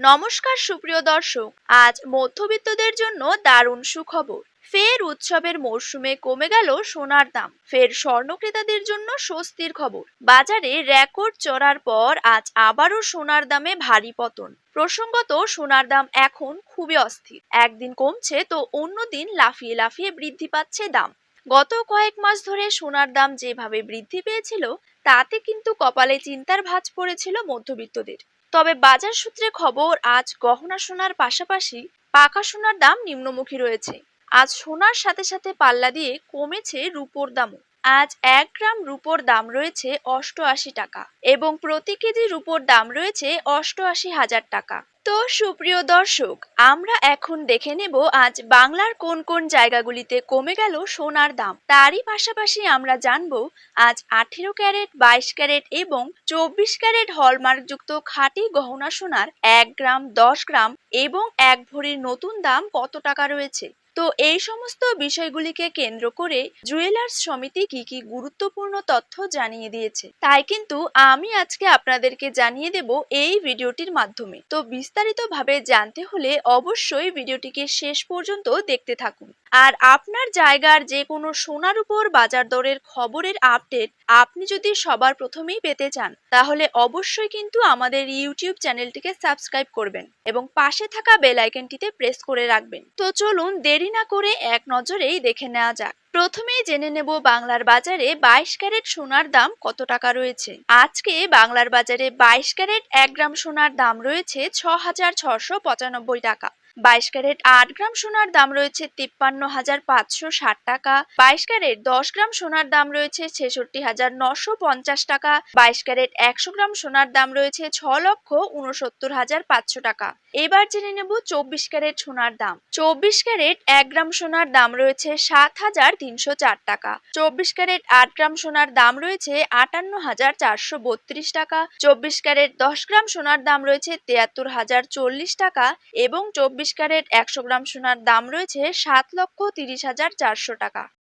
নমস্কার সুপ্রিয় দর্শক, আজ মধ্যবিত্তদের জন্য দারুণ সুখবর। ফের উৎসবের মরশুমে কমে গেল সোনার দাম। ফের স্বর্ণ ক্রেতাদের জন্য স্বস্তির খবর। বাজারে রেকর্ড চড়ার পর আজ আবারও সোনার দামে ভারী পতন। প্রসঙ্গত, সোনার দাম এখন খুবই অস্থির। একদিন কমছে তো অন্যদিন লাফিয়ে লাফিয়ে বৃদ্ধি পাচ্ছে দাম। গত কয়েক মাস ধরে সোনার দাম যেভাবে বৃদ্ধি পেয়েছিল, তাতে কিন্তু কপালে চিন্তার ভাঁজ পড়েছিল মধ্যবিত্তদের। তবে বাজার সূত্রে খবর, আজ গহনা সোনার পাশাপাশি পাকা সোনার দাম নিম্নমুখী রয়েছে। আজ সোনার সাথে সাথে পাল্লা দিয়ে কমেছে রূপোর দামও। আজ 1 গ্রাম রূপোর দাম রয়েছে 88 টাকা এবং প্রতি কেজি রূপোর দাম রয়েছে 88,000 টাকা। তো সুপ্রিয় দর্শক, আমরা এখন দেখে নেব আজ বাংলার কোন কোন জায়গাগুলিতে কমে গেল সোনার দাম। তারই পাশাপাশি আমরা জানবো আজ 18 ক্যারেট, 22 ক্যারেট এবং 24 ক্যারেট হলমার্কযুক্ত খাঁটি গহনা সোনার 1 গ্রাম, 10 গ্রাম এবং 1 ভরির নতুন দাম কত টাকা রয়েছে। তো এই সমস্ত বিষয়গুলিকে কেন্দ্র করে জুয়েলার্স সমিতি কি কি গুরুত্বপূর্ণ তথ্য জানিয়ে দিয়েছে, তাই কিন্তু আমি আজকে আপনাদেরকে জানিয়ে দেব এই ভিডিওটির মাধ্যমে। তো বিস্তারিতভাবে জানতে হলে অবশ্যই ভিডিওটিকে শেষ পর্যন্ত দেখতে থাকুন। আর আপনার জায়গার যে কোনো সোনার উপর বাজার দরের খবরের আপডেট আপনি যদি সবার প্রথমেই পেতে চান, তাহলে অবশ্যই কিন্তু আমাদের ইউটিউব চ্যানেলটিকে সাবস্ক্রাইব করবেন এবং পাশে থাকা বেল আইকনটিতে প্রেস করে রাখবেন। তো চলুন দেরি না করে এক নজরেই দেখে নেওয়া যাক। প্রথমেই জেনে নেব বাংলার বাজারে 22 ক্যারেট সোনার দাম কত টাকা রয়েছে। আজকে বাংলার বাজারে 22 ক্যারেট 1 গ্রাম সোনার দাম রয়েছে 6,695 টাকা। 22 ক্যারেট 8 গ্রাম সোনার দাম রয়েছে 53,560 টাকা। 22 ক্যারেট 10 গ্রাম সোনার দাম রয়েছে 66,950 টাকা। 22 ক্যারেট 100 গ্রাম সোনার দাম রয়েছে 6,69,500 টাকা। এবার জেনে নেব 24 ক্যারেট সোনার দাম। 24 ক্যারেট 1 গ্রাম সোনার দাম রয়েছে 7,304 টাকা। 24 ক্যারেট 8 গ্রাম সোনার দাম রয়েছে 58,432 টাকা। 24 ক্যারেট 10 গ্রাম সোনার দাম রয়েছে 73,040 টাকা এবং 24 ক্যারেট 100 গ্রাম সোনার দাম রয়েছে 7,30,400 টাকা।